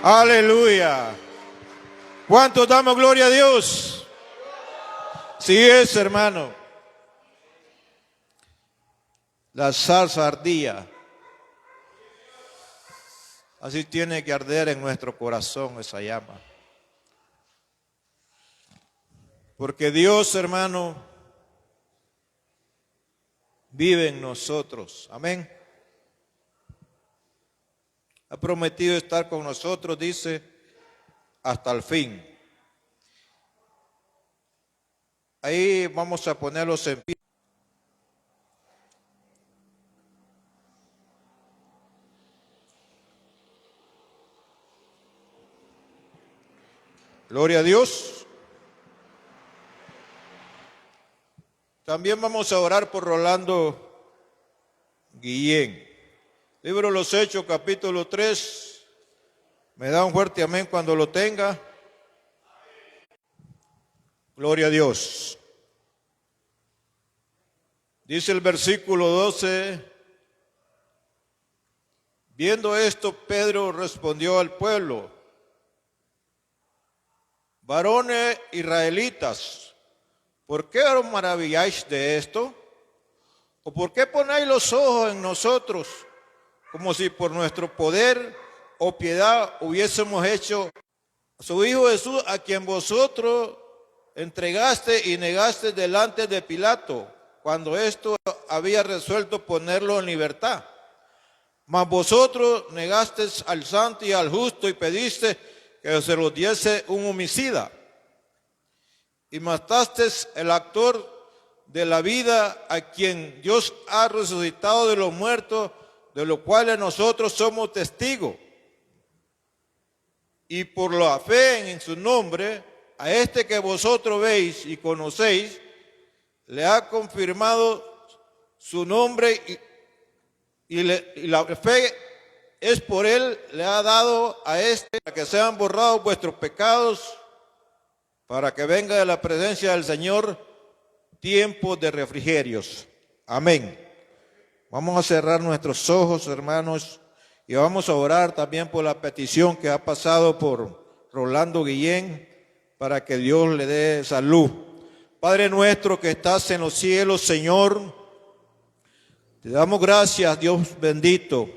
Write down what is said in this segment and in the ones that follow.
Aleluya. ¿Cuántos damos gloria a Dios? Sí es, hermano. La zarza ardía. Así tiene que arder en nuestro corazón esa llama. Porque Dios, hermano, vive en nosotros. Amén. Ha prometido estar con nosotros, dice, hasta el fin. Ahí vamos a ponerlos en pie. Gloria a Dios. También vamos a orar por Rolando Guillén. Libro de los Hechos, capítulo 3. Me da un fuerte amén cuando lo tenga. Gloria a Dios. Dice el versículo 12. Viendo esto, Pedro respondió al pueblo: varones israelitas, ¿por qué os maravilláis de esto? ¿O por qué ponéis los ojos en nosotros, como si por nuestro poder o piedad hubiésemos hecho a su Hijo Jesús, a quien vosotros entregaste y negaste delante de Pilato, cuando esto había resuelto ponerlo en libertad? Mas vosotros negasteis al santo y al justo y pediste que se los diese un homicida. Y matasteis el actor de la vida, a quien Dios ha resucitado de los muertos, de lo cual nosotros somos testigos. Y por la fe en su nombre, a este que vosotros veis y conocéis, le ha confirmado su nombre y la fe es por él, le ha dado a este para que sean borrados vuestros pecados, para que venga de la presencia del Señor tiempo de refrigerios. Amén. Vamos a cerrar nuestros ojos, hermanos, y vamos a orar también por la petición que ha pasado por Rolando Guillén, para que Dios le dé salud. Padre nuestro que estás en los cielos, Señor, te damos gracias, Dios bendito,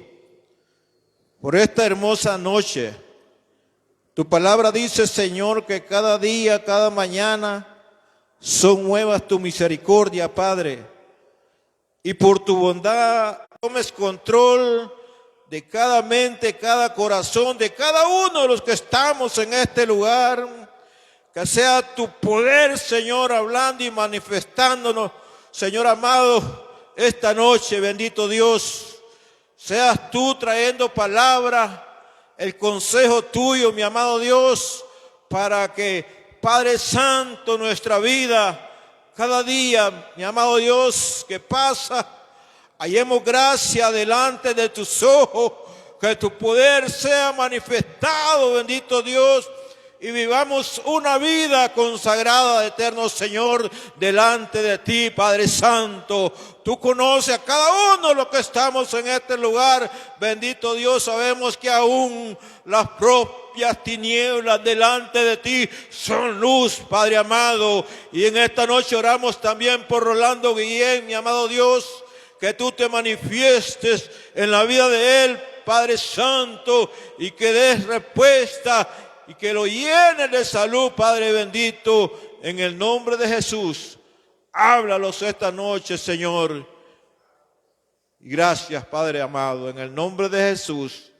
por esta hermosa noche. Tu palabra dice, Señor, que cada día, cada mañana son nuevas tu misericordia, Padre. Y por tu bondad tomes control de cada mente, cada corazón, de cada uno de los que estamos en este lugar. Que sea tu poder, Señor, hablando y manifestándonos, Señor amado, esta noche, bendito Dios. Seas tú trayendo palabra, el consejo tuyo, mi amado Dios, para que, Padre Santo, nuestra vida, cada día, mi amado Dios, que pasa, hallemos gracia delante de tus ojos, que tu poder sea manifestado, bendito Dios, y vivamos una vida consagrada, eterno Señor, delante de ti, Padre Santo. Tú conoces a cada uno de los que estamos en este lugar, bendito Dios. Sabemos que aún las propias tinieblas delante de ti son luz, Padre amado. Y en esta noche oramos también por Rolando Guillén, mi amado Dios, que tú te manifiestes en la vida de él, Padre Santo, y que des respuesta y que lo llenes de salud, Padre bendito, en el nombre de Jesús. Háblalos esta noche, Señor. Y gracias, Padre amado, en el nombre de Jesús.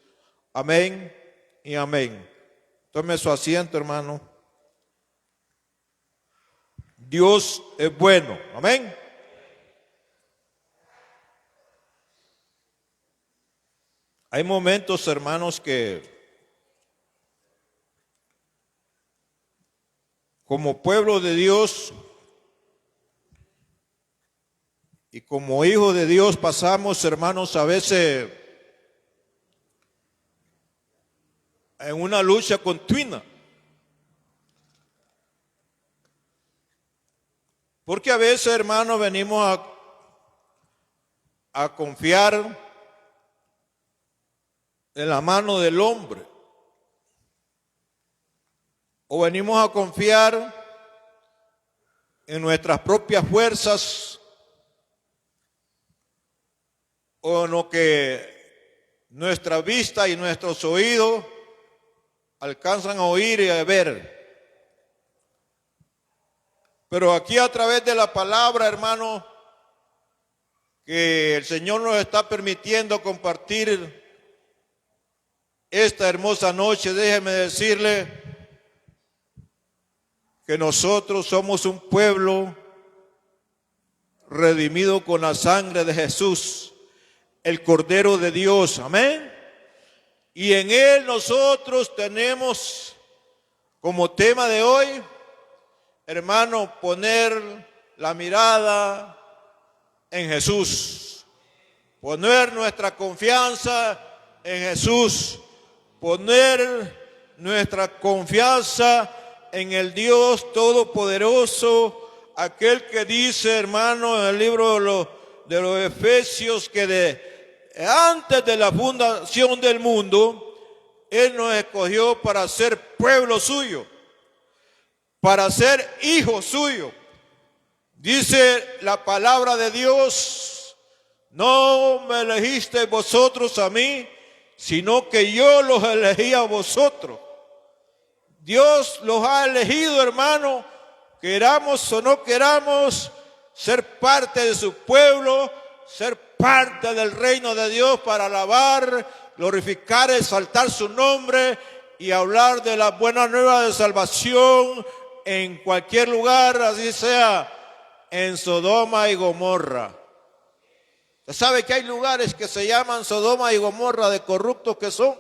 Amén y amén. Tome su asiento, hermano. Dios es bueno. Amén. Hay momentos, hermanos, que como pueblo de Dios y como hijos de Dios pasamos, hermanos, a veces en una lucha continua. Porque a veces, hermanos, venimos a confiar en la mano del hombre. o venimos a confiar en nuestras propias fuerzas o en lo que nuestra vista y nuestros oídos alcanzan a oír y a ver. Pero aquí a través de la palabra, hermano, que el Señor nos está permitiendo compartir esta hermosa noche, déjeme decirle que nosotros somos un pueblo redimido con la sangre de Jesús, el Cordero de Dios, amén. Y en Él nosotros tenemos como tema de hoy, hermano, poner la mirada en Jesús, poner nuestra confianza en Jesús, poner nuestra confianza en el Dios Todopoderoso, aquel que dice, hermano, en el libro de los Efesios, que antes de la fundación del mundo, Él nos escogió para ser pueblo suyo, para ser hijo suyo. Dice la palabra de Dios: no me elegisteis vosotros a mí, sino que yo los elegí a vosotros. Dios los ha elegido, hermano, queramos o no queramos, ser parte de su pueblo, ser parte del reino de Dios para alabar, glorificar, exaltar su nombre y hablar de la buena nueva de salvación en cualquier lugar, así sea en Sodoma y Gomorra. Usted sabe que hay lugares que se llaman Sodoma y Gomorra de corruptos que son.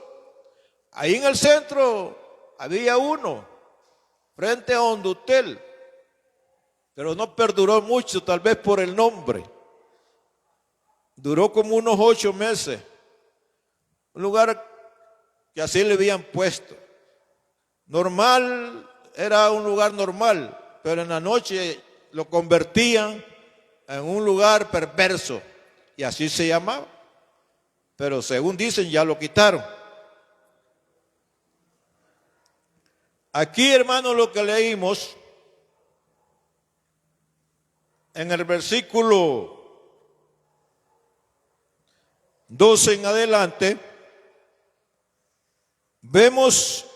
Ahí en el centro había uno, frente a Hondutel, pero no perduró mucho, tal vez por el nombre. Duró como unos 8 meses. Un lugar que así le habían puesto. Normal, era un lugar normal, pero en la noche lo convertían en un lugar perverso. Y así se llamaba. Pero según dicen, ya lo quitaron. Aquí, hermano, lo que leímos en el versículo 12 en adelante, vemos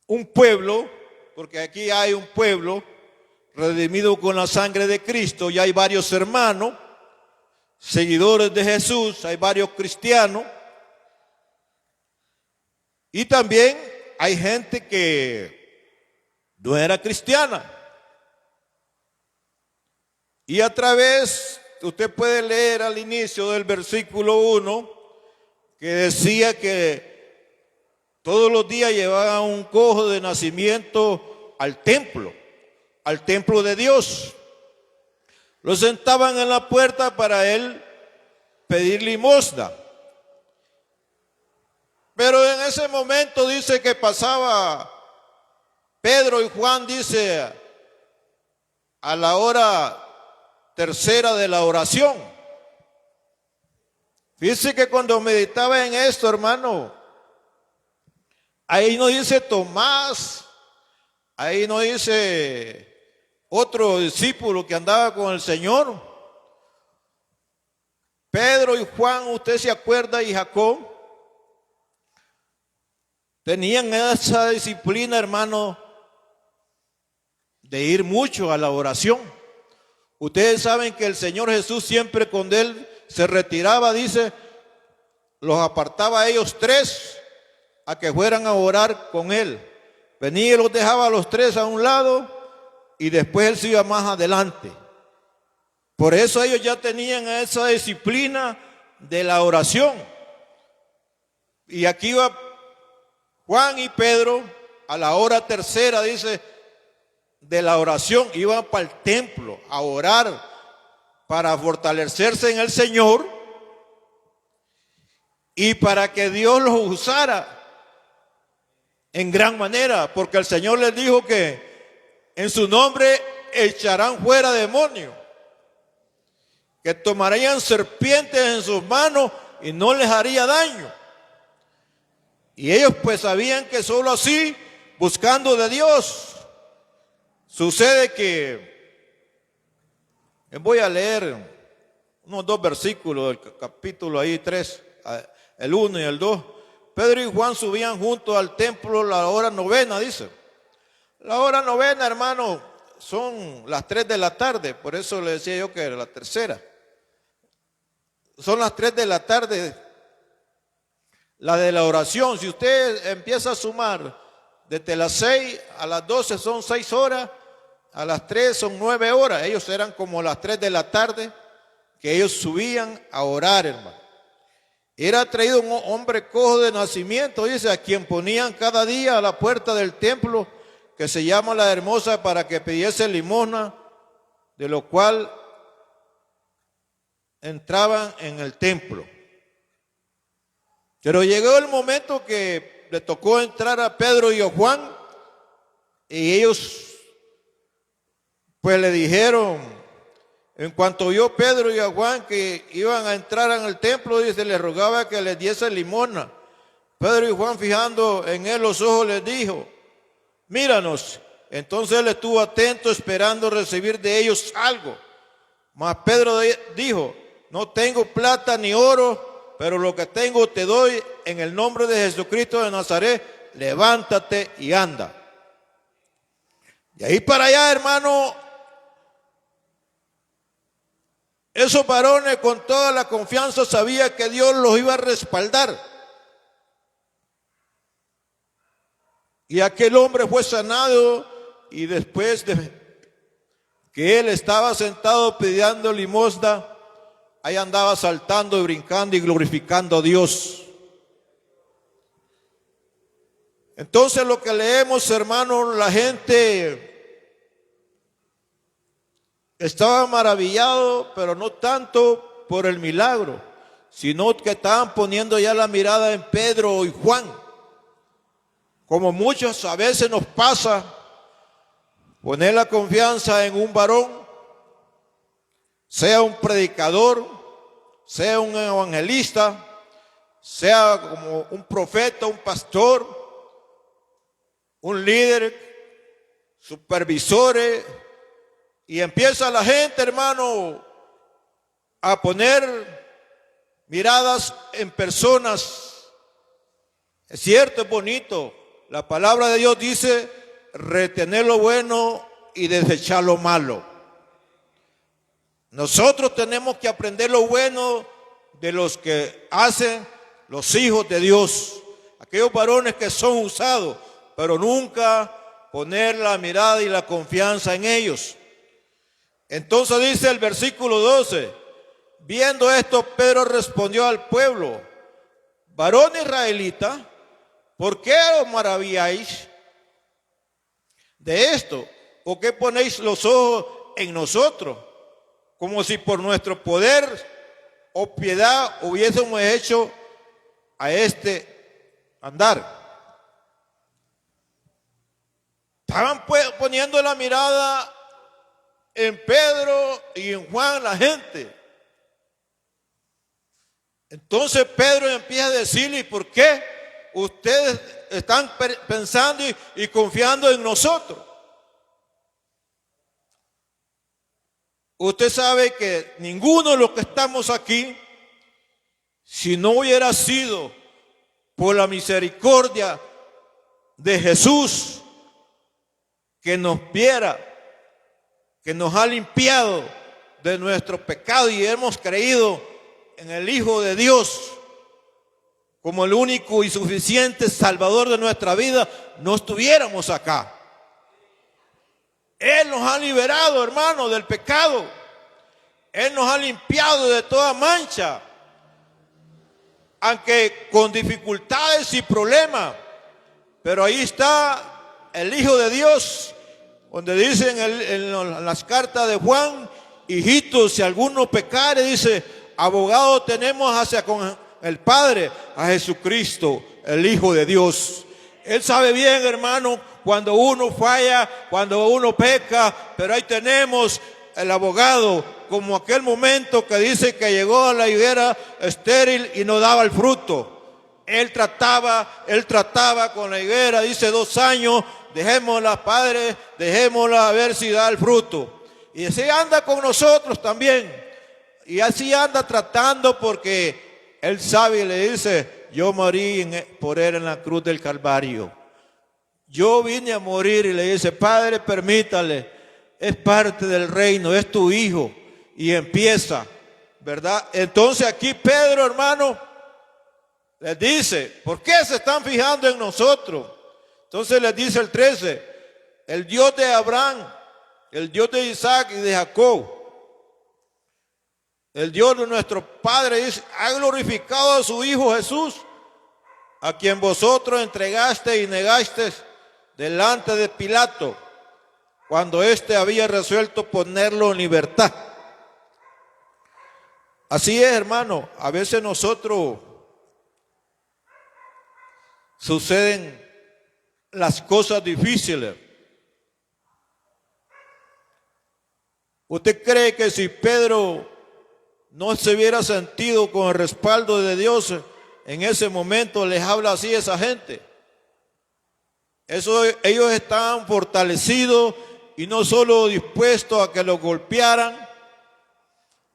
un pueblo, porque aquí hay un pueblo redimido con la sangre de Cristo, y hay varios hermanos, seguidores de Jesús, hay varios cristianos, y también hay gente que no era cristiana. Y a través, usted puede leer al inicio del versículo 1, que decía que todos los días llevaban un cojo de nacimiento al templo de Dios. Lo sentaban en la puerta para él pedir limosna. Pero en ese momento dice que pasaba Pedro y Juan, dice, a la hora tercera de la oración. Fíjese que cuando meditaba en esto, hermano, ahí no dice Tomás, ahí no dice otro discípulo que andaba con el Señor. Pedro y Juan, usted se acuerda, y Jacob, tenían esa disciplina, hermano, de ir mucho a la oración. Ustedes saben que el Señor Jesús siempre cuando Él se retiraba, dice, los apartaba a ellos 3 a que fueran a orar con Él. Venía y los dejaba a los 3 a un lado y después Él se iba más adelante. Por eso ellos ya tenían esa disciplina de la oración. Y aquí iba Juan y Pedro a la hora tercera, dice, de la oración, iban para el templo a orar para fortalecerse en el Señor y para que Dios los usara en gran manera, porque el Señor les dijo que en su nombre echarán fuera demonios, que tomarían serpientes en sus manos y no les haría daño. Y ellos pues sabían que solo así, buscando de Dios. Sucede que, voy a leer unos 2 versículos del capítulo ahí 3, el 1 y el 2. Pedro y Juan subían junto al templo la hora novena, dice. La hora novena, hermano, son las 3 de la tarde, por eso le decía yo que era la tercera. Son las 3 de la tarde, la de la oración. Si usted empieza a sumar desde las 6 a las 12 son 6 horas, a las 3 son 9 horas. Ellos eran como las 3 de la tarde que ellos subían a orar, hermano. Era traído un hombre cojo de nacimiento, dice, a quien ponían cada día a la puerta del templo, que se llama La Hermosa, para que pidiese limosna, de lo cual entraban en el templo. Pero llegó el momento que le tocó entrar a Pedro y a Juan, y ellos pues le dijeron, en cuanto vio Pedro y a Juan que iban a entrar en el templo, dice, le rogaba que les diese limosna. Pedro y Juan, fijando en él los ojos, les dijo, míranos. Entonces él estuvo atento, esperando recibir de ellos algo. Mas Pedro dijo, no tengo plata ni oro, pero lo que tengo te doy. En el nombre de Jesucristo de Nazaret, levántate y anda. De ahí para allá, hermano, esos varones con toda la confianza sabían que Dios los iba a respaldar. Y aquel hombre fue sanado, y después de que él estaba sentado pidiendo limosna, ahí andaba saltando y brincando y glorificando a Dios. Entonces lo que leemos, hermanos, la gente estaba maravillado, pero no tanto por el milagro, sino que estaban poniendo ya la mirada en Pedro y Juan. Como muchos a veces nos pasa, poner la confianza en un varón, sea un predicador, sea un evangelista, sea como un profeta, un pastor, un líder, supervisores, y empieza la gente, hermano, a poner miradas en personas. Es cierto, es bonito. La palabra de Dios dice, retener lo bueno y desechar lo malo. Nosotros tenemos que aprender lo bueno de los que hacen los hijos de Dios, aquellos varones que son usados, pero nunca poner la mirada y la confianza en ellos. Entonces dice el versículo 12, viendo esto, Pedro respondió al pueblo, varón israelita, ¿por qué os maravilláis de esto? ¿O qué ponéis los ojos en nosotros? Como si por nuestro poder o piedad hubiésemos hecho a este andar. Estaban poniendo la mirada en Pedro y en Juan la gente. Entonces Pedro empieza a decirle, ¿y por qué ustedes están pensando y confiando en nosotros? Usted sabe que ninguno de los que estamos aquí, si no hubiera sido por la misericordia de Jesús, que nos viera, que nos ha limpiado de nuestro pecado y hemos creído en el Hijo de Dios como el único y suficiente Salvador de nuestra vida, no estuviéramos acá. Él nos ha liberado, hermano, del pecado. Él nos ha limpiado de toda mancha, aunque con dificultades y problemas. Pero ahí está el Hijo de Dios, donde dicen en las cartas de Juan, hijitos, si alguno pecare, dice, abogado tenemos hacia con el Padre, a Jesucristo, el Hijo de Dios. Él sabe bien, hermano, cuando uno falla, cuando uno peca, pero ahí tenemos el abogado, como aquel momento que dice que llegó a la higuera estéril y no daba el fruto. Él trataba con la higuera, dice 2 años, dejémosla, Padre, dejémosla a ver si da el fruto. Y así anda con nosotros también. Y así anda tratando porque Él sabe y le dice, yo morí por Él en la cruz del Calvario. Yo vine a morir y le dice, Padre, permítale, es parte del reino, es tu hijo. Y empieza, ¿verdad? Entonces aquí Pedro, hermano, les dice, ¿por qué se están fijando en nosotros? Entonces les dice el 13, el Dios de Abraham, el Dios de Isaac y de Jacob, el Dios de nuestro Padre, dice, ha glorificado a su Hijo Jesús, a quien vosotros entregaste y negaste delante de Pilato, cuando éste había resuelto ponerlo en libertad. Así es, hermano, a veces nosotros suceden las cosas difíciles. ¿Usted cree que si Pedro no se hubiera sentido con el respaldo de Dios en ese momento, les habla así a esa gente? Ellos estaban fortalecidos y no solo dispuestos a que los golpearan,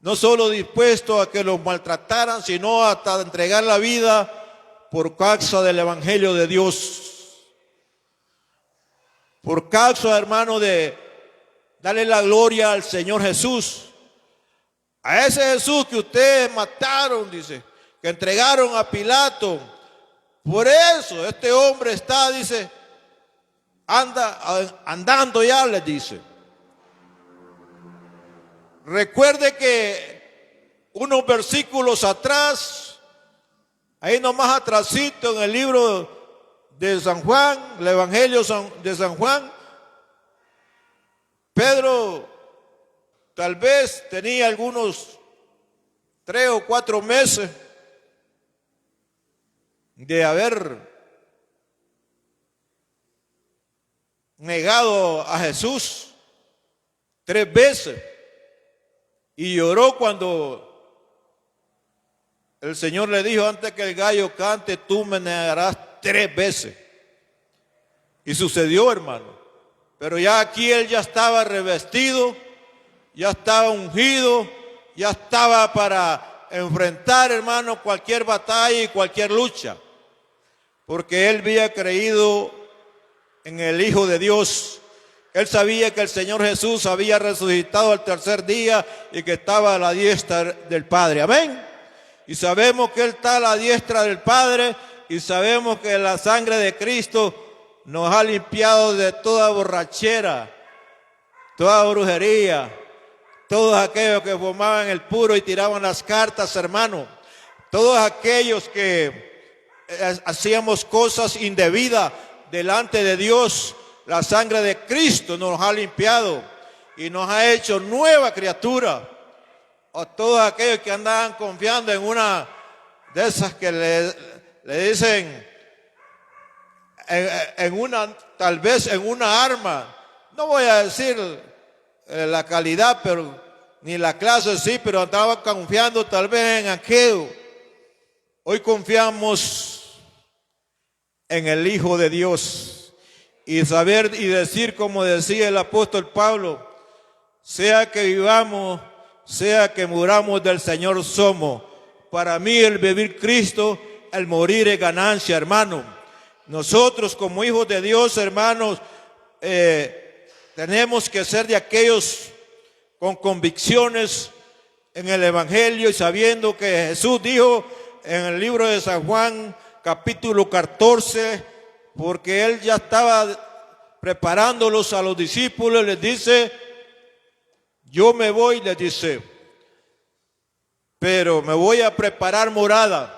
no solo dispuestos a que los maltrataran, sino hasta entregar la vida por causa del Evangelio de Dios. Por causa, hermano, de darle la gloria al Señor Jesús. A ese Jesús que ustedes mataron, dice, que entregaron a Pilato. Por eso este hombre está, dice, andando ya, les dice. Recuerde que unos versículos atrás, ahí nomás atrásito en el libro de San Juan, el Evangelio de San Juan, Pedro tal vez tenía algunos 3 o 4 meses de haber negado a Jesús 3 veces y lloró cuando el Señor le dijo, antes que el gallo cante, tú me negarás 3 veces. Y sucedió, hermano. Pero ya aquí él ya estaba revestido, ya estaba ungido, ya estaba para enfrentar, hermano, cualquier batalla y cualquier lucha. Porque él había creído en el Hijo de Dios. Él sabía que el Señor Jesús había resucitado al 3er día y que estaba a la diestra del Padre. Amén. Y sabemos que Él está a la diestra del Padre y sabemos que la sangre de Cristo nos ha limpiado de toda borrachera, toda brujería, todos aquellos que fumaban el puro y tiraban las cartas, hermano, todos aquellos que hacíamos cosas indebidas delante de Dios. La sangre de Cristo nos ha limpiado y nos ha hecho nueva criatura. O todos aquellos que andaban confiando en una de esas que le dicen tal vez en una arma, no voy a decir la calidad, pero ni la clase sí, pero andaba confiando tal vez en aquello. Hoy confiamos en el Hijo de Dios y saber y decir, como decía el apóstol Pablo, sea que vivamos, sea que muramos, del Señor somos. Para mí el vivir Cristo, el morir es ganancia, hermano. Nosotros como hijos de Dios, hermanos, tenemos que ser de aquellos con convicciones en el Evangelio y sabiendo que Jesús dijo en el libro de San Juan, capítulo 14, porque Él ya estaba preparándolos a los discípulos, les dice, yo me voy, les dice, pero me voy a preparar morada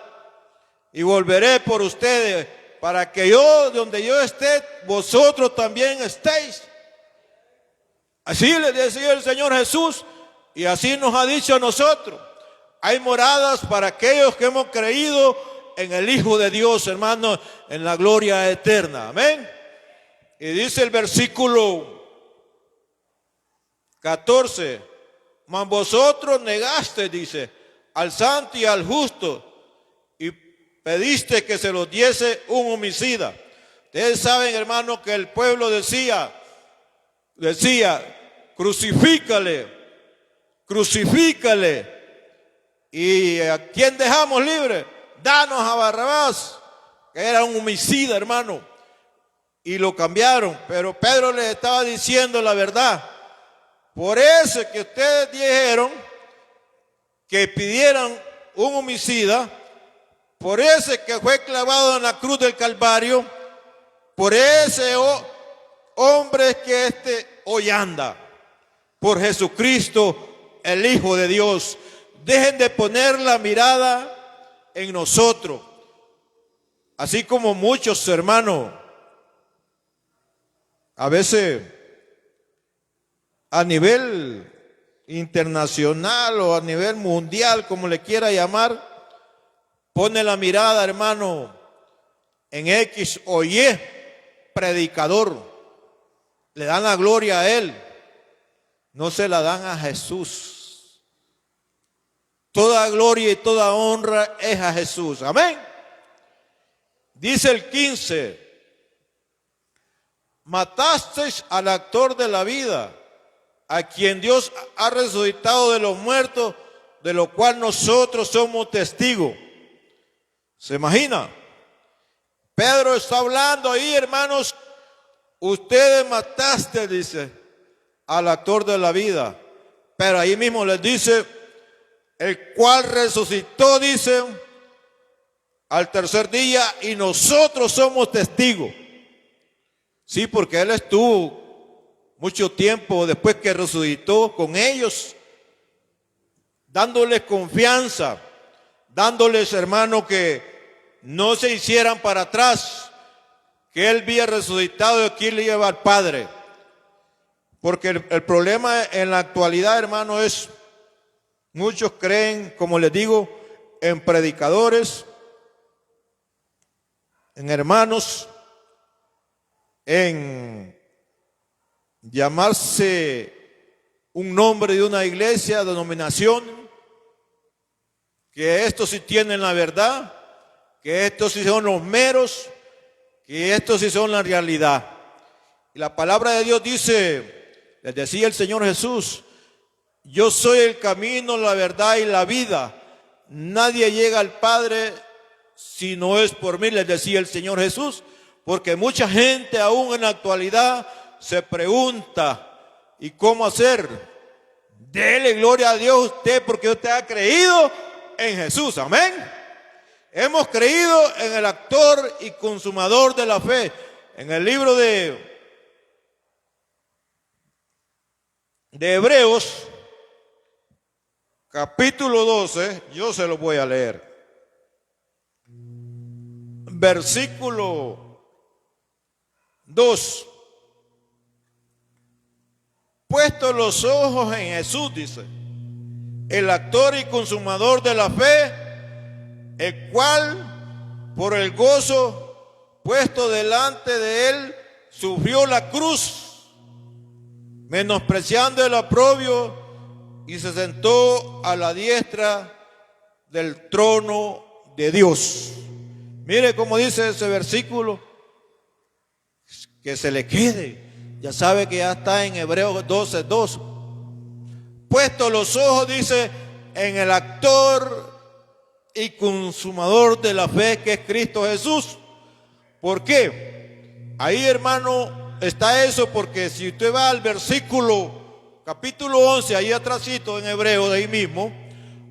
y volveré por ustedes para que yo, donde yo esté, vosotros también estéis. Así les decía el Señor Jesús y así nos ha dicho a nosotros. Hay moradas para aquellos que hemos creído en el Hijo de Dios, hermano, en la gloria eterna. Amén. Y dice el versículo 14, mas vosotros negaste, dice, al santo y al justo, y pediste que se los diese un homicida. Ustedes saben, hermano, que el pueblo decía, crucifícale, crucifícale. ¿Y a quién dejamos libre? Danos a Barrabás, que era un homicida, hermano. Y lo cambiaron, pero Pedro les estaba diciendo la verdad. Por eso que ustedes dijeron que pidieran un homicida, por ese que fue clavado en la cruz del Calvario, por ese hombre que hoy anda, por Jesucristo, el Hijo de Dios. Dejen de poner la mirada en nosotros, así como muchos hermanos, a veces a nivel internacional o a nivel mundial, como le quiera llamar, pone la mirada, hermano, en X o Y predicador. Le dan la gloria a él, no se la dan a Jesús. Toda gloria y toda honra es a Jesús. Amén. Dice el 15: matasteis al actor de la vida, a quien Dios ha resucitado de los muertos, de lo cual nosotros somos testigos. ¿Se imagina? Pedro está hablando ahí, hermanos. Ustedes mataste, dice, al actor de la vida. Pero ahí mismo les dice, el cual resucitó, dice, al tercer día, y nosotros somos testigos. Sí, porque él estuvo mucho tiempo después que resucitó con ellos, dándoles confianza, dándoles, hermano, que no se hicieran para atrás, que él había resucitado y aquí le lleva al Padre. Porque el problema en la actualidad, hermano, es muchos creen, como les digo, en predicadores, en hermanos, en llamarse un nombre de una iglesia, denominación, que estos sí tienen la verdad, que estos sí son los meros, que estos sí son la realidad. Y la palabra de Dios dice, les decía el Señor Jesús, yo soy el camino, la verdad y la vida. Nadie llega al Padre si no es por mí, les decía el Señor Jesús, porque mucha gente aún en la actualidad se pregunta, ¿y cómo hacer? Dele gloria a Dios usted, porque usted ha creído en Jesús. Amén. Hemos creído en el autor y consumador de la fe. En el libro de Hebreos, capítulo 12, yo se lo voy a leer. Versículo 2. Puesto los ojos en Jesús, dice, el autor y consumador de la fe, el cual por el gozo puesto delante de él sufrió la cruz, menospreciando el oprobio, y se sentó a la diestra del trono de Dios. Mire cómo dice ese versículo, que se le quede. Ya sabe que ya está en Hebreos 12:2. Puesto los ojos, dice, en el autor y consumador de la fe, que es Cristo Jesús. ¿Por qué? Ahí, hermano, está eso, porque si usted va al versículo capítulo 11, ahí atrásito en Hebreo, de ahí mismo,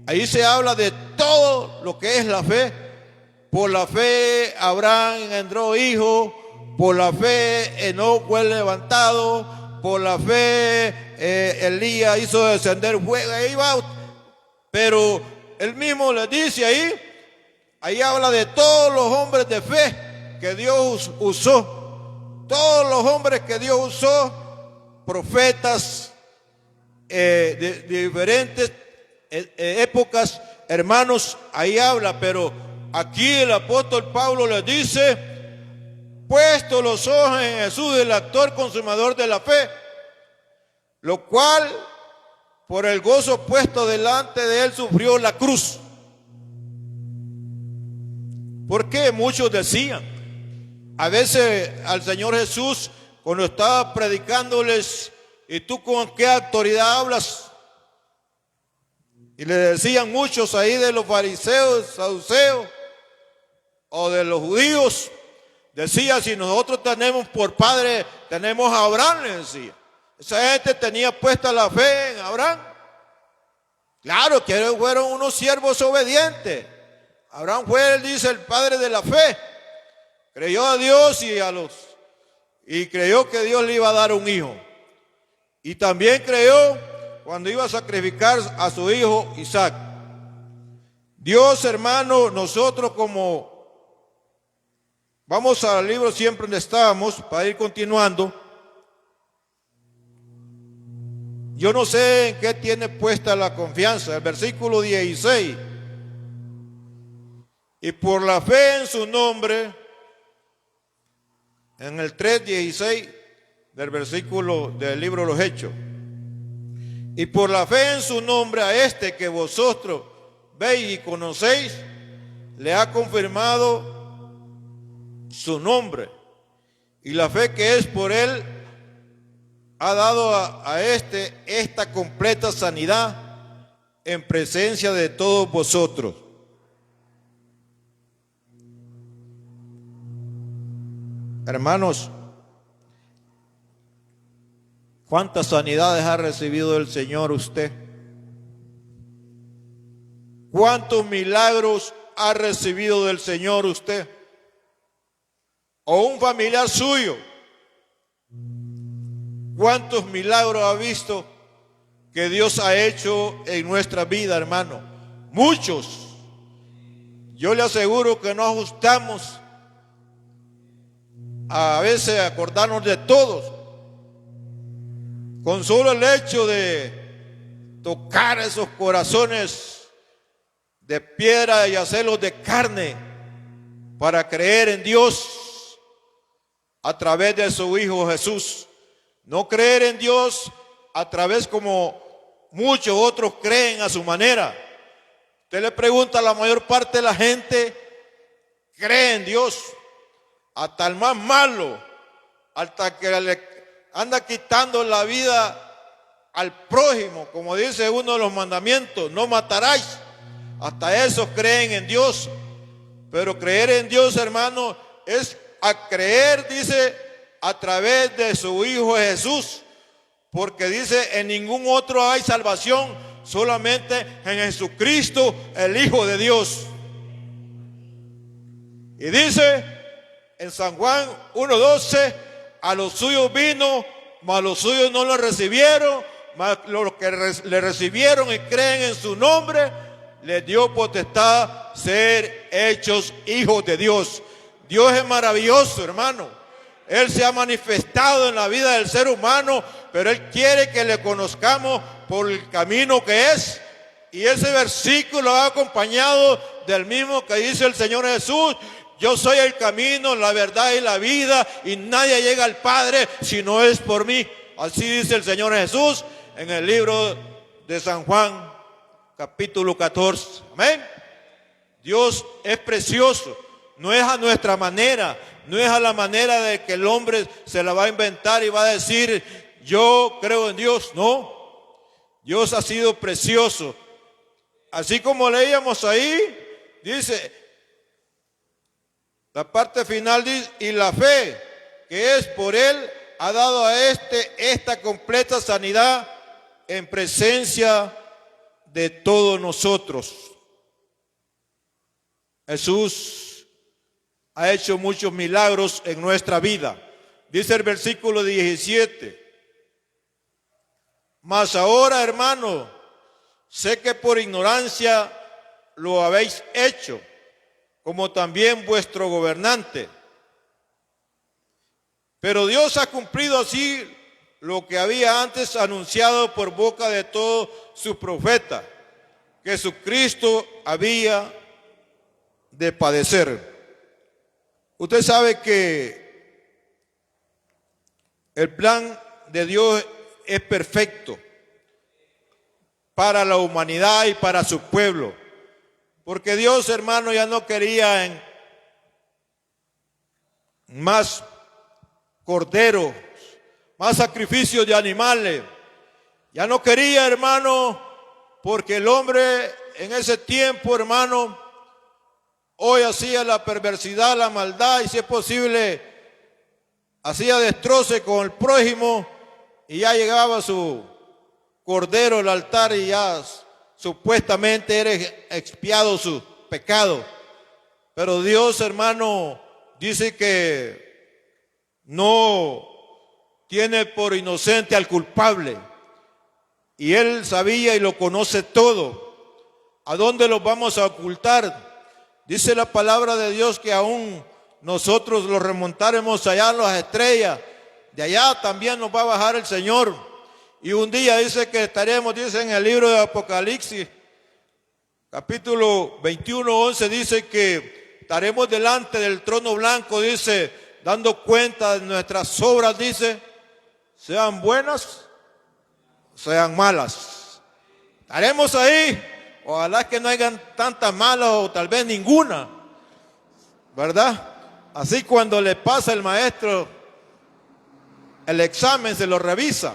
ahí se habla de todo lo que es la fe. Por la fe Abraham engendró hijos, por la fe Enoc fue levantado, por la fe Elías hizo descender fuego, ahí va. Pero él mismo le dice ahí habla de todos los hombres de fe que Dios usó, todos los hombres que Dios usó, profetas de diferentes épocas, hermanos, ahí habla. Pero aquí el apóstol Pablo les dice, puesto los ojos en Jesús, el autor consumador de la fe, lo cual por el gozo puesto delante de él sufrió la cruz. Porque muchos decían, a veces al Señor Jesús, cuando estaba predicándoles, ¿y tú con qué autoridad hablas? Y le decían muchos ahí de los fariseos, saduceos o de los judíos, decía, si nosotros tenemos por padre, tenemos a Abraham, le decía. Esa gente tenía puesta la fe en Abraham. Claro que fueron unos siervos obedientes. Abraham fue, él dice, el padre de la fe. Creyó a Dios y creyó que Dios le iba a dar un hijo. Y también creyó cuando iba a sacrificar a su hijo Isaac. Dios, hermano, nosotros como vamos al libro siempre donde estábamos para ir continuando. Yo no sé en qué tiene puesta la confianza. El versículo 16. Y por la fe en su nombre, en el 3:16 del versículo del libro de los Hechos. Y por la fe en su nombre a este que vosotros veis y conocéis, le ha confirmado su nombre. Y la fe que es por él ha dado a este esta completa sanidad en presencia de todos vosotros. Hermanos, ¿cuántas sanidades ha recibido el Señor usted? ¿Cuántos milagros ha recibido del Señor usted? ¿O un familiar suyo? ¿Cuántos milagros ha visto que Dios ha hecho en nuestra vida, hermano? Muchos. Yo le aseguro que no ajustamos a veces acordarnos de todos. Con solo el hecho de tocar esos corazones de piedra y hacerlos de carne para creer en Dios a través de su Hijo Jesús. No creer en Dios a través como muchos otros creen a su manera. Usted le pregunta a la mayor parte de la gente, cree en Dios. Hasta el más malo, hasta que le anda quitando la vida al prójimo, como dice uno de los mandamientos, no matarás. Hasta esos creen en Dios. Pero creer en Dios, hermano, es a creer, dice, a través de su Hijo Jesús. Porque dice, en ningún otro hay salvación, solamente en Jesucristo, el Hijo de Dios. Y dice en San Juan 1:12, a los suyos vino, mas los suyos no lo recibieron, mas los que le recibieron y creen en su nombre, les dio potestad ser hechos hijos de Dios. Dios es maravilloso, hermano. Él se ha manifestado en la vida del ser humano, pero Él quiere que le conozcamos por el camino que es. Y ese versículo va acompañado del mismo que dice el Señor Jesús: yo soy el camino, la verdad y la vida, y nadie llega al Padre si no es por mí. Así dice el Señor Jesús en el libro de San Juan, capítulo 14. Amén. Dios es precioso. No es a nuestra manera, no es a la manera de que el hombre se la va a inventar y va a decir, yo creo en Dios. No, Dios ha sido precioso. Así como leíamos ahí, dice, la parte final dice, y la fe que es por él ha dado a esta completa sanidad en presencia de todos nosotros. Jesús ha hecho muchos milagros en nuestra vida. Dice el versículo 17, mas ahora, hermano, sé que por ignorancia lo habéis hecho, como también vuestro gobernante. Pero Dios ha cumplido así lo que había antes anunciado por boca de todos sus profetas, que Jesucristo había de padecer. Usted sabe que el plan de Dios es perfecto para la humanidad y para su pueblo. Porque Dios, hermano, ya no quería más corderos, más sacrificios de animales. Ya no quería, hermano, porque el hombre en ese tiempo, hermano, hoy hacía la perversidad, la maldad, y si es posible, hacía destroce con el prójimo, y ya llegaba su cordero al altar y ya supuestamente era expiado su pecado. Pero Dios, hermano, dice que no tiene por inocente al culpable. Y Él sabía y lo conoce todo. ¿A dónde los vamos a ocultar? Dice la palabra de Dios que aún nosotros lo remontaremos allá a las estrellas. De allá también nos va a bajar el Señor. Y un día dice que estaremos, dice en el libro de Apocalipsis, capítulo 21, 11, dice que estaremos delante del trono blanco, dice, dando cuenta de nuestras obras, dice, sean buenas, sean malas. Estaremos ahí, ojalá que no hayan tantas malas o tal vez ninguna, ¿verdad? Así cuando le pasa el maestro el examen, se lo revisa,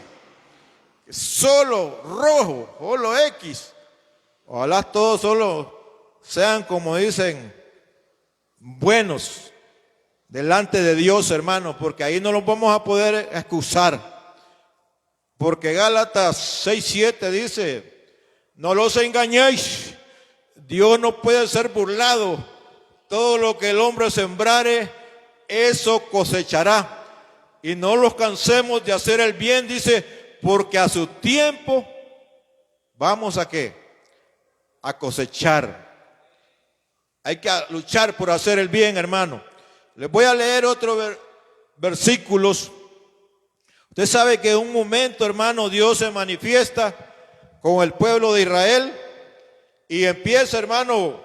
solo rojo, solo X. Ojalá todos solo sean, como dicen, buenos delante de Dios, hermanos, porque ahí no los vamos a poder excusar. Porque Gálatas 6:7 dice, no los engañéis, Dios no puede ser burlado, todo lo que el hombre sembrare, eso cosechará. Y no los cansemos de hacer el bien, dice, porque a su tiempo vamos a ¿qué? A cosechar. Hay que luchar por hacer el bien, hermano. Les voy a leer otros versículos. Usted sabe que en un momento, hermano, Dios se manifiesta con el pueblo de Israel y empieza, hermano,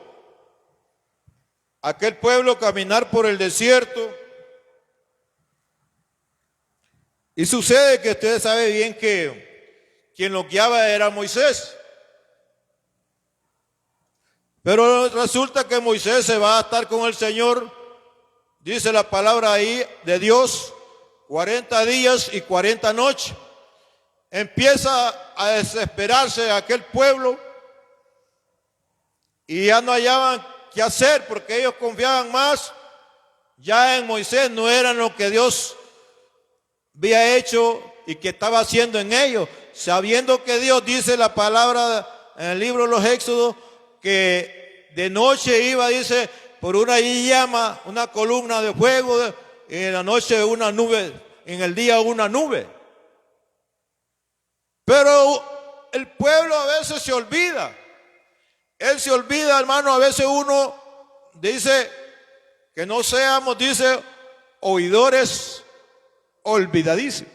aquel pueblo a caminar por el desierto. Y sucede que usted sabe bien que quien lo guiaba era Moisés. Pero resulta que Moisés se va a estar con el Señor, dice la palabra ahí de Dios, 40 días y 40 noches. Empieza a desesperarse aquel pueblo y ya no hallaban qué hacer porque ellos confiaban más ya en Moisés, no eran lo que Dios había hecho y que estaba haciendo en ellos, sabiendo que Dios, dice la palabra en el libro de los Éxodos, que de noche iba, dice, por una llama, una columna de fuego, y en la noche una nube, en el día una nube. Pero el pueblo a veces se olvida. Él se olvida, hermano, a veces uno dice que no seamos, dice, oidores olvidadísimos.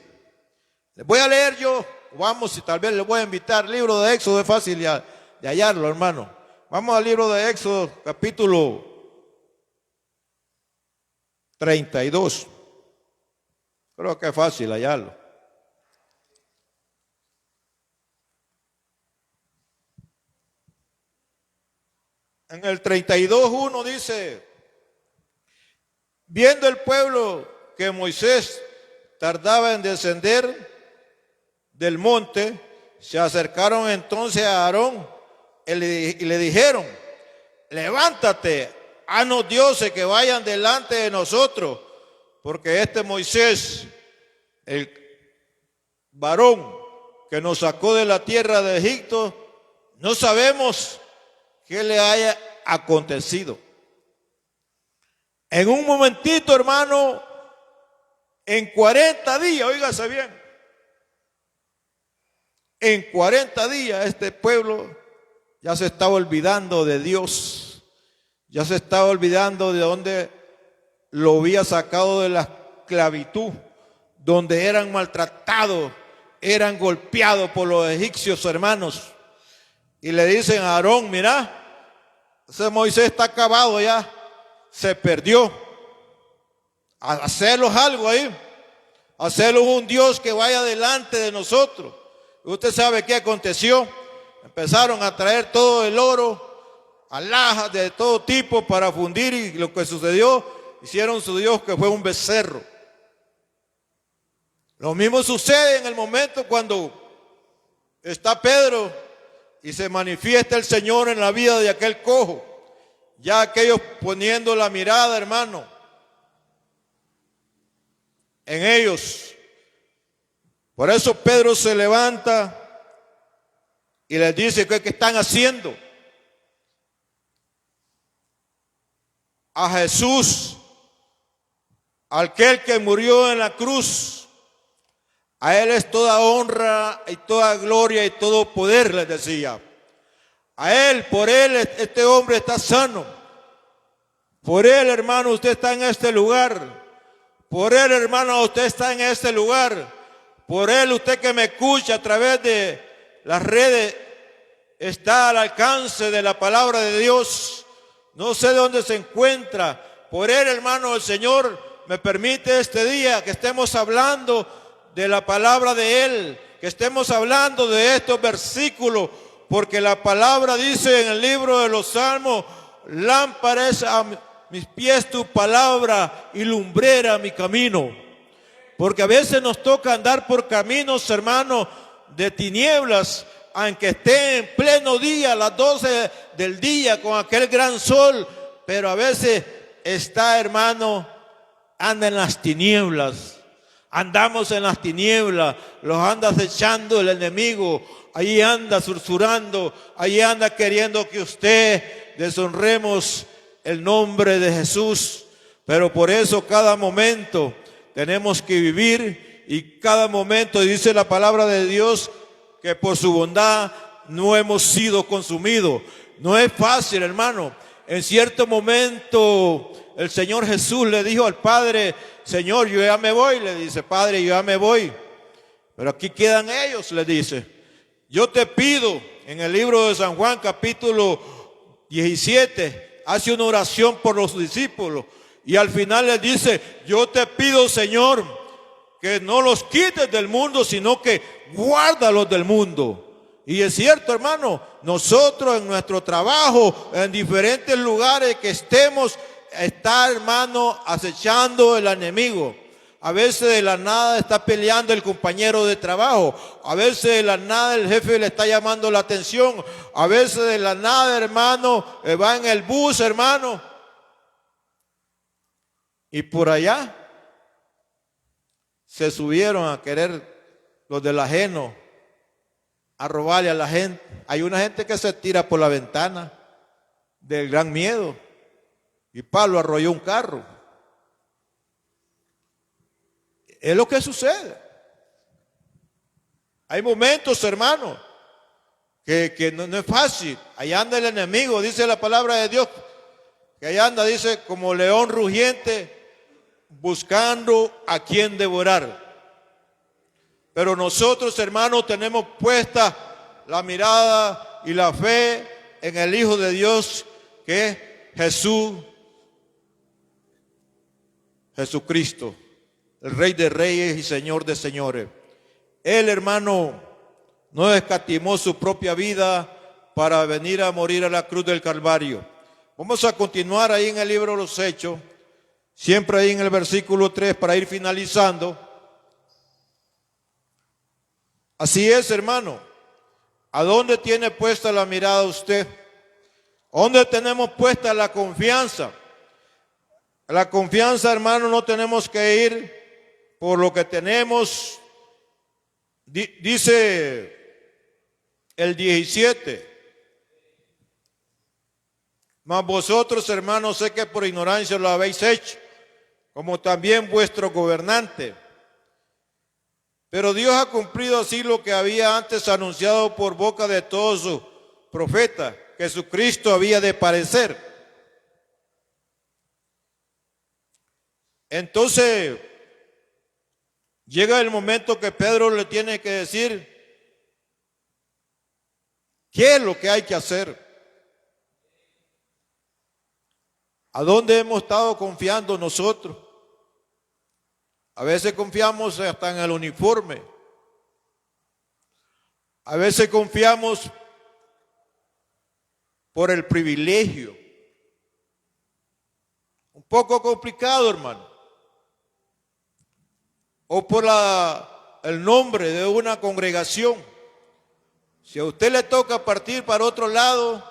Les voy a leer yo, vamos, y tal vez les voy a invitar, el libro de Éxodo, es fácil de hallarlo, hermano. Vamos al libro de Éxodo, capítulo 32. Creo que es fácil hallarlo. En el 32:1 dice, viendo el pueblo que Moisés tardaba en descender del monte, se acercaron entonces a Aarón y le dijeron, levántate, haznos dioses que vayan delante de nosotros, porque este Moisés, el varón que nos sacó de la tierra de Egipto, no sabemos qué le haya acontecido. En un momentito, hermano, en 40 días, óigase bien, en 40 días este pueblo ya se estaba olvidando de Dios, ya se estaba olvidando de dónde lo había sacado de la esclavitud, donde eran maltratados, eran golpeados por los egipcios, hermanos. Y le dicen a Aarón, mira, ese Moisés está acabado ya, se perdió. Hacerlos algo ahí, hacerlos un Dios que vaya delante de nosotros. Y usted sabe qué aconteció. Empezaron a traer todo el oro, alhajas de todo tipo para fundir, y lo que sucedió, hicieron su Dios que fue un becerro. Lo mismo sucede en el momento cuando está Pedro y se manifiesta el Señor en la vida de aquel cojo. Ya aquellos poniendo la mirada, hermano, en ellos. Por eso Pedro se levanta y les dice, ¿qué están haciendo? A Jesús, aquel que murió en la cruz, a Él es toda honra y toda gloria y todo poder, les decía. A Él, por Él, este hombre está sano. Por Él, hermano, usted está en este lugar. Por Él, hermano, usted está en este lugar. Por Él, usted que me escucha a través de las redes, está al alcance de la palabra de Dios. No sé dónde se encuentra. Por Él, hermano, el Señor me permite este día que estemos hablando de la palabra de Él, que estemos hablando de estos versículos, porque la palabra dice en el libro de los Salmos, lámpara es a mis pies tu palabra y lumbrera mi camino. Porque a veces nos toca andar por caminos, hermano, de tinieblas, aunque esté en pleno día, a las 12 del día, con aquel gran sol, pero a veces está, hermano, anda en las tinieblas. Andamos en las tinieblas, los anda acechando el enemigo, ahí anda susurrando, ahí anda queriendo que usted deshonremos el nombre de Jesús. Pero por eso cada momento tenemos que vivir, y cada momento dice la palabra de Dios que por su bondad no hemos sido consumidos. No es fácil, hermano. En cierto momento el Señor Jesús le dijo al Padre, Señor, yo ya me voy. Le dice, Padre, yo ya me voy, pero aquí quedan ellos, le dice. Yo te pido, en el libro de San Juan capítulo 17, hace una oración por los discípulos, y al final les dice, yo te pido, Señor, que no los quites del mundo, sino que guárdalos del mundo. Y es cierto, hermano, nosotros en nuestro trabajo, en diferentes lugares que estemos, está, hermano, acechando el enemigo. A veces de la nada está peleando el compañero de trabajo. A veces de la nada el jefe le está llamando la atención. A veces de la nada, hermano, va en el bus, hermano, y por allá se subieron a querer los del ajeno, a robarle a la gente. Hay una gente que se tira por la ventana del gran miedo, y Pablo arrolló un carro. Es lo que sucede. Hay momentos, hermano, que no es fácil. Ahí anda el enemigo, dice la palabra de Dios, que ahí anda, dice, como león rugiente, buscando a quien devorar. Pero nosotros, hermanos, tenemos puesta la mirada y la fe en el Hijo de Dios, que es Jesucristo, el Rey de Reyes y Señor de Señores. Él, hermano, no escatimó su propia vida para venir a morir a la cruz del Calvario. Vamos a continuar ahí en el libro de los Hechos, siempre ahí en el versículo 3, para ir finalizando. Así es, hermano. ¿A dónde tiene puesta la mirada usted? ¿A dónde tenemos puesta la confianza? La confianza, hermano, no tenemos que ir por lo que tenemos. Dice el 17. Mas vosotros, hermanos, sé que por ignorancia lo habéis hecho, como también vuestro gobernante. Pero Dios ha cumplido así lo que había antes anunciado por boca de todos sus profetas, que Jesucristo había de padecer. Entonces, llega el momento que Pedro le tiene que decir qué es lo que hay que hacer. ¿A dónde hemos estado confiando nosotros? A veces confiamos hasta en el uniforme. A veces confiamos por el privilegio. Un poco complicado, hermano. O por el nombre de una congregación. Si a usted le toca partir para otro lado,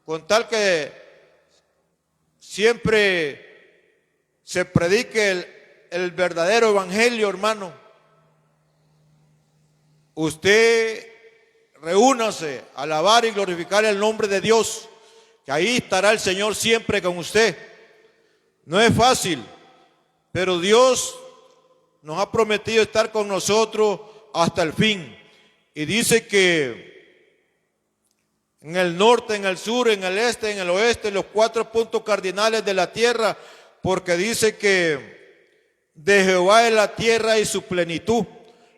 con tal que siempre se predique el verdadero evangelio, hermano, usted reúnase a alabar y glorificar el nombre de Dios, que ahí estará el Señor siempre con usted. No es fácil, pero Dios nos ha prometido estar con nosotros hasta el fin. Y dice que en el norte, en el sur, en el este, en el oeste, los 4 puntos cardinales de la tierra, porque dice que de Jehová es la tierra y su plenitud.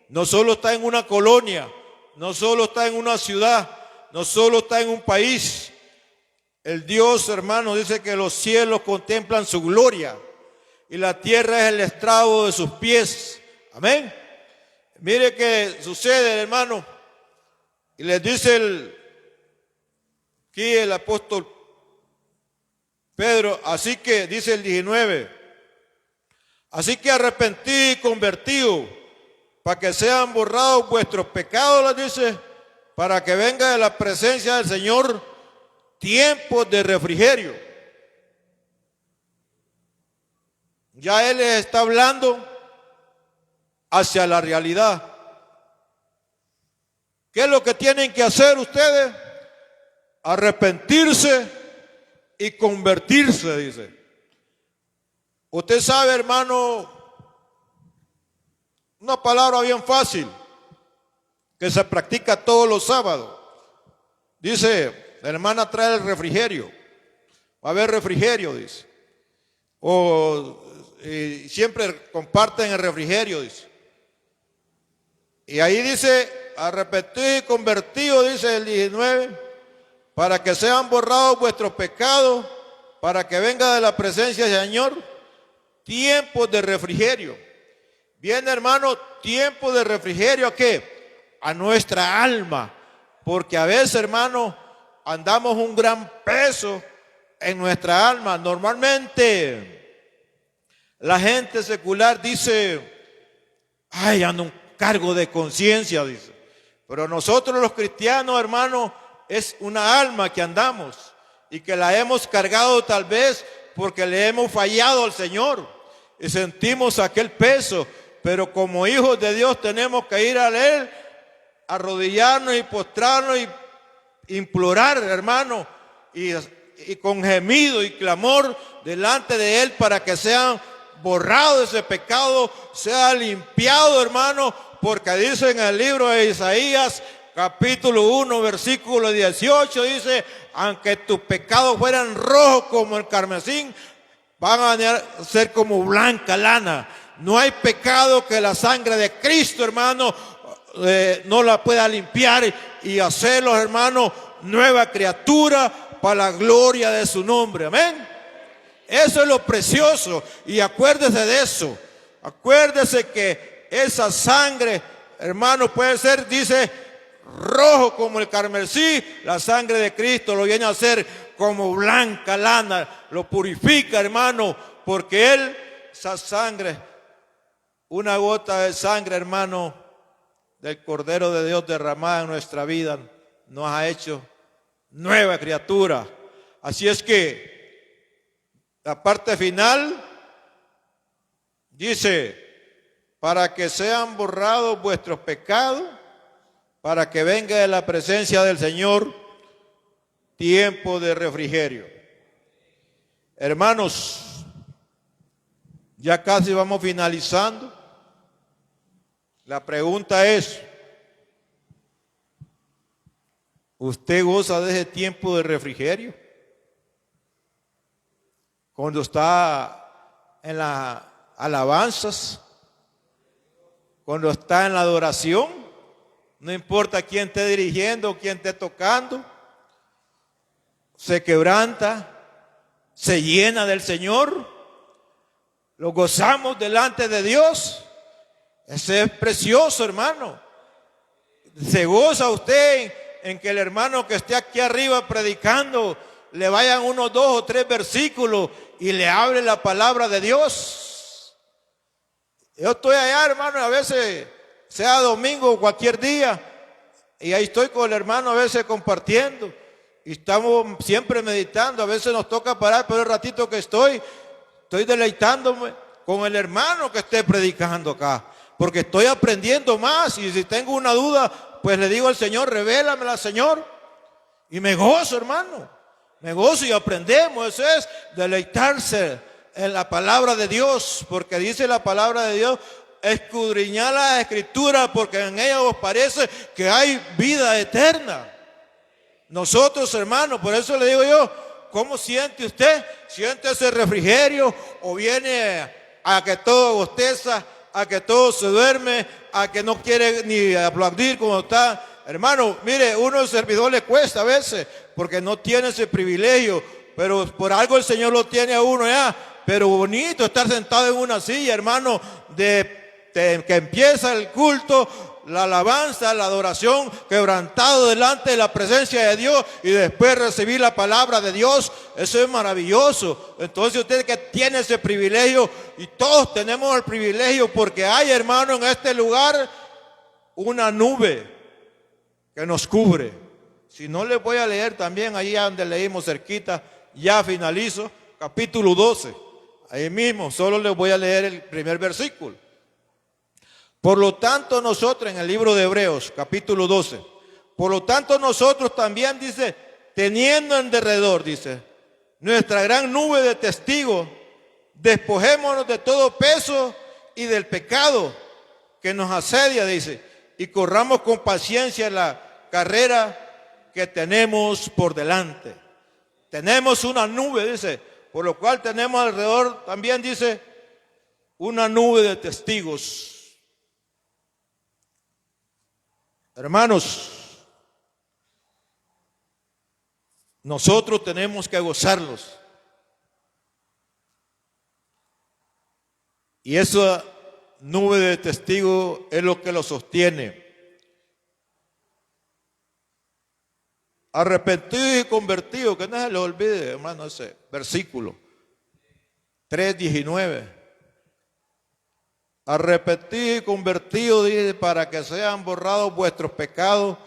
No solo está en una colonia, no solo está en una ciudad, no solo está en un país. El Dios, hermano, dice que los cielos contemplan su gloria y la tierra es el estrado de sus pies. Amén. Mire que sucede, hermano, y les dice aquí el apóstol Pedro, así que dice el 19, así que arrepentid y convertido, para que sean borrados vuestros pecados, les dice, para que venga de la presencia del Señor tiempos de refrigerio. Ya Él les está hablando hacia la realidad. ¿Qué es lo que tienen que hacer ustedes? Arrepentirse y convertirse, dice. Usted sabe, hermano, una palabra bien fácil que se practica todos los sábados. Dice, la hermana trae el refrigerio. Va a haber refrigerio, dice. Siempre comparten el refrigerio, dice. Y ahí dice, arrepentido y convertido, dice el 19, para que sean borrados vuestros pecados, para que venga de la presencia del Señor tiempos de refrigerio. Bien, hermano, tiempo de refrigerio, ¿a qué? A nuestra alma. Porque a veces, hermano, andamos un gran peso en nuestra alma. Normalmente, la gente secular dice, ay, ando un cargo de conciencia, dice. Pero nosotros los cristianos, hermano, es una alma que andamos y que la hemos cargado tal vez porque le hemos fallado al Señor y sentimos aquel peso. Pero como hijos de Dios tenemos que ir a Él, arrodillarnos y postrarnos y implorar, hermano, y con gemido y clamor delante de Él para que sean borrados ese pecado, sea limpiado, hermano, porque dice en el libro de Isaías, capítulo 1, versículo 18, dice, aunque tus pecados fueran rojos como el carmesí, van a ser como blanca lana. No hay pecado que la sangre de Cristo, hermano, no la pueda limpiar y hacerlos, hermano, nueva criatura para la gloria de su nombre. Amén. Eso es lo precioso. Y acuérdese de eso. Acuérdese que esa sangre, hermano, puede ser, dice, rojo como el carmesí. La sangre de Cristo lo viene a hacer como blanca lana. Lo purifica, hermano, porque Él, esa sangre, una gota de sangre, hermano, del Cordero de Dios derramada en nuestra vida, nos ha hecho nueva criatura. Así es que la parte final dice, para que sean borrados vuestros pecados, para que venga de la presencia del Señor tiempo de refrigerio. Hermanos, ya casi vamos finalizando. La pregunta es, ¿usted goza de ese tiempo de refrigerio? Cuando está en las alabanzas, cuando está en la adoración, no importa quién esté dirigiendo, quién esté tocando, se quebranta, se llena del Señor, lo gozamos delante de Dios. Ese es precioso, hermano. Se goza usted en que el hermano que esté aquí arriba predicando le vayan unos 2 o 3 versículos y le hable la palabra de Dios. Yo estoy allá, hermano, a veces, sea domingo o cualquier día, y ahí estoy con el hermano a veces compartiendo, y estamos siempre meditando. A veces nos toca parar, pero el ratito que estoy deleitándome con el hermano que esté predicando acá, porque estoy aprendiendo más, y si tengo una duda, pues le digo al Señor, revélamela, Señor, y me gozo, hermano, me gozo y aprendemos. Eso es deleitarse en la palabra de Dios, porque dice la palabra de Dios, escudriñad la Escritura, porque en ella os parece que hay vida eterna. Nosotros, hermanos, por eso le digo yo, ¿cómo siente usted? ¿Siente ese refrigerio o viene a que todo bosteza, a que todo se duerme, a que no quiere ni aplaudir como está? Hermano, mire, uno el servidor le cuesta a veces porque no tiene ese privilegio, pero por algo el Señor lo tiene a uno ya. Pero bonito estar sentado en una silla, hermano, que empieza el culto, la alabanza, la adoración, quebrantado delante de la presencia de Dios, y después recibir la palabra de Dios. Eso es maravilloso. Entonces usted que tiene ese privilegio, y todos tenemos el privilegio, porque hay, hermano, en este lugar una nube que nos cubre. Si no, les voy a leer también ahí donde leímos cerquita, ya finalizo, capítulo 12. Ahí mismo, solo les voy a leer el primer versículo. Por lo tanto nosotros, en el libro de Hebreos, capítulo 12, por lo tanto nosotros también, dice, teniendo en derredor, dice, nuestra gran nube de testigos, despojémonos de todo peso y del pecado que nos asedia, dice, y corramos con paciencia la carrera que tenemos por delante. Tenemos una nube, dice, por lo cual tenemos alrededor también, dice, una nube de testigos. Hermanos, nosotros tenemos que gozarlos. Y esa nube de testigos es lo que lo sostiene. Arrepentido y convertido, que no se le olvide, hermano, ese versículo 3:19. Arrepentido y convertido, dice, para que sean borrados vuestros pecados,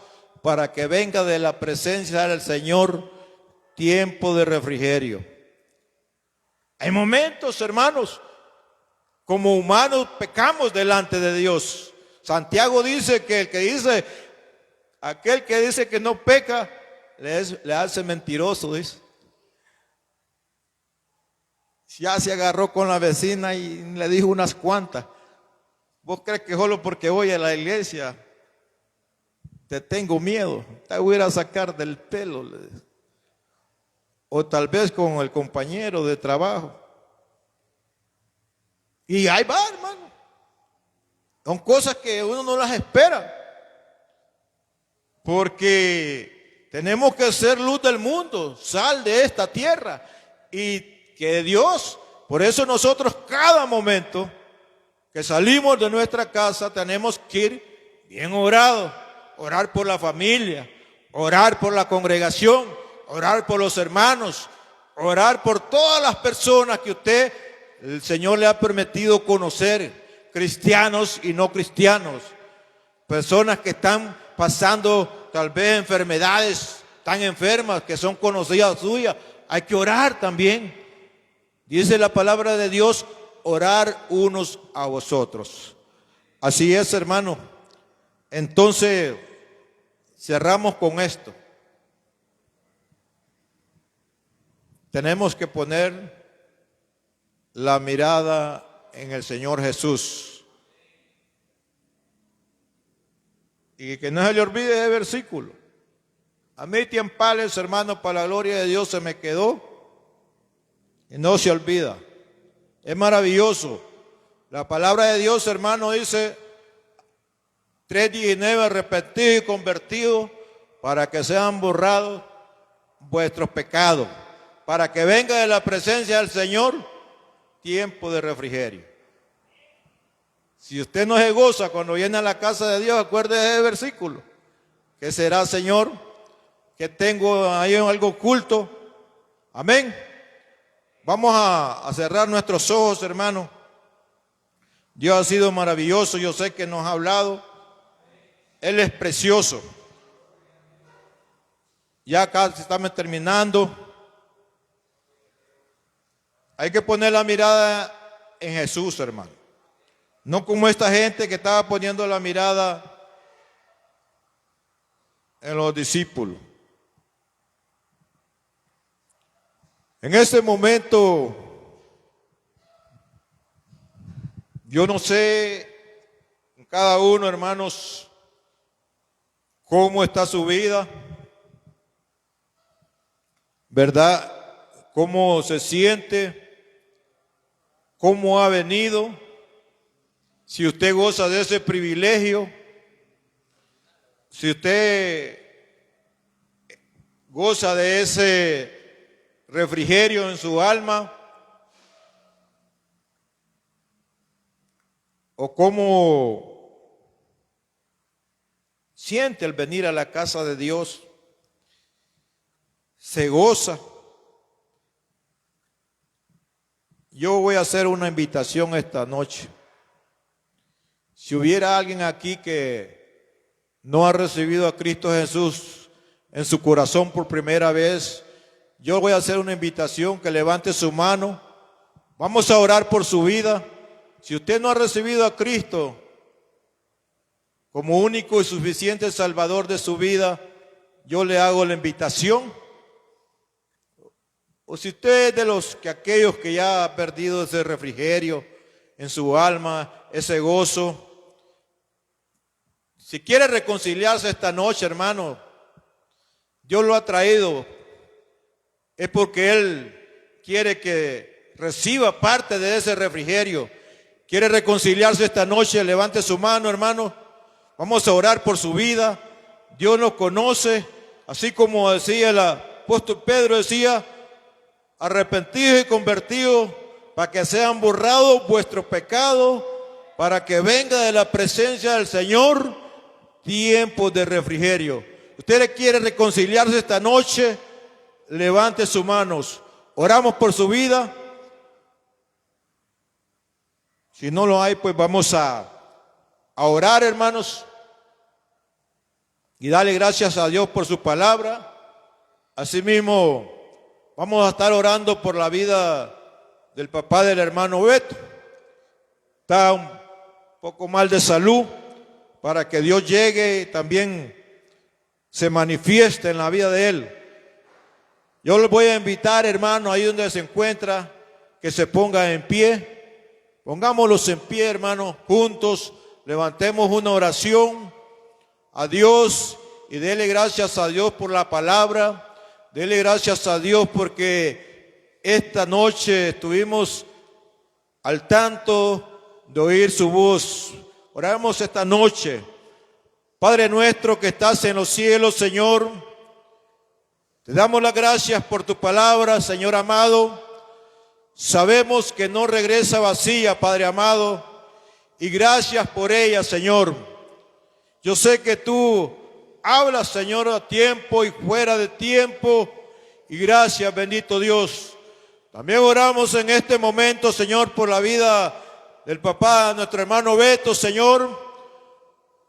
para que venga de la presencia del Señor tiempo de refrigerio. Hay momentos, hermanos, como humanos pecamos delante de Dios. Santiago dice que aquel que dice que no peca, le hace mentiroso, dice. Ya se agarró con la vecina y le dijo unas cuantas. ¿Vos crees que solo porque voy a la iglesia te tengo miedo? Te voy a ir a sacar del pelo. O tal vez con el compañero de trabajo. Y ahí va, hermano. Son cosas que uno no las espera. Porque tenemos que ser luz del mundo, sal de esta tierra. Y que Dios, por eso nosotros cada momento que salimos de nuestra casa tenemos que ir bien orados, orar por la familia, orar por la congregación, orar por los hermanos, orar por todas las personas que el Señor le ha permitido conocer, cristianos y no cristianos, personas que están pasando tal vez enfermedades tan enfermas que son conocidas suyas. Hay que orar también. Dice la palabra de Dios, orar unos a vosotros. Así es, hermano. Entonces, cerramos con esto. Tenemos que poner la mirada en el Señor Jesús. Y que no se le olvide ese versículo. A mí tiempales, hermano, para la gloria de Dios se me quedó y no se olvida. Es maravilloso. La palabra de Dios, hermano, dice 3:19, arrepentido y convertido para que sean borrados vuestros pecados, para que venga de la presencia del Señor tiempo de refrigerio. Si usted no se goza cuando viene a la casa de Dios, acuérdese de ese versículo. ¿Qué será, Señor? Que tengo ahí algo oculto. Amén. Vamos a cerrar nuestros ojos, hermano. Dios ha sido maravilloso, yo sé que nos ha hablado. Él es precioso. Ya casi estamos terminando. Hay que poner la mirada en Jesús, hermano. No como esta gente que estaba poniendo la mirada en los discípulos. En ese momento, yo no sé en cada uno, hermanos, cómo está su vida, ¿verdad? Cómo se siente, cómo ha venido, si usted goza de ese privilegio, si usted goza de ese refrigerio en su alma, o cómo siente el venir a la casa de Dios, se goza. Yo voy a hacer una invitación esta noche. Si hubiera alguien aquí que no ha recibido a Cristo Jesús en su corazón por primera vez, yo voy a hacer una invitación que levante su mano. Vamos a orar por su vida. Si usted no ha recibido a Cristo como único y suficiente Salvador de su vida, yo le hago la invitación. O si usted es de aquellos que ya ha perdido ese refrigerio en su alma, ese gozo, si quiere reconciliarse esta noche, hermano, Dios lo ha traído, es porque Él quiere que reciba parte de ese refrigerio. Quiere reconciliarse esta noche, levante su mano, hermano. Vamos a orar por su vida. Dios nos conoce, así como decía el apóstol Pedro, decía: arrepentidos y convertidos para que sean borrados vuestros pecados, para que venga de la presencia del Señor tiempos de refrigerio. Usted quiere reconciliarse esta noche, levante sus manos. Oramos por su vida. Si no lo hay, pues vamos a orar, hermanos, y darle gracias a Dios por su palabra. Asimismo, vamos a estar orando por la vida del papá del hermano Beto. Está un poco mal de salud, para que Dios llegue y también se manifieste en la vida de él. Yo les voy a invitar, hermano, ahí donde se encuentra, que se ponga en pie. Pongámoslos en pie, hermano, juntos. Levantemos una oración a Dios y dele gracias a Dios por la palabra. Dele gracias a Dios porque esta noche estuvimos al tanto de oír su voz. Oramos esta noche. Padre nuestro que estás en los cielos, Señor, te damos las gracias por tu palabra, Señor amado. Sabemos que no regresa vacía, Padre amado, y gracias por ella, Señor. Yo sé que tú hablas, Señor, a tiempo y fuera de tiempo, y gracias, bendito Dios. También oramos en este momento, Señor, por la vida del papá, nuestro hermano Beto, Señor.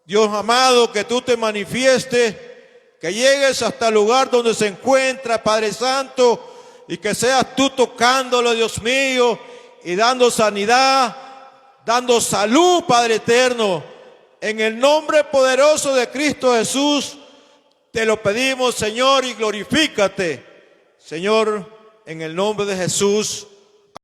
Dios amado, que tú te manifiestes, que llegues hasta el lugar donde se encuentra, Padre Santo, y que seas tú tocándolo, Dios mío, y dando sanidad, dando salud, Padre eterno. En el nombre poderoso de Cristo Jesús, te lo pedimos, Señor, y glorifícate. Señor, en el nombre de Jesús.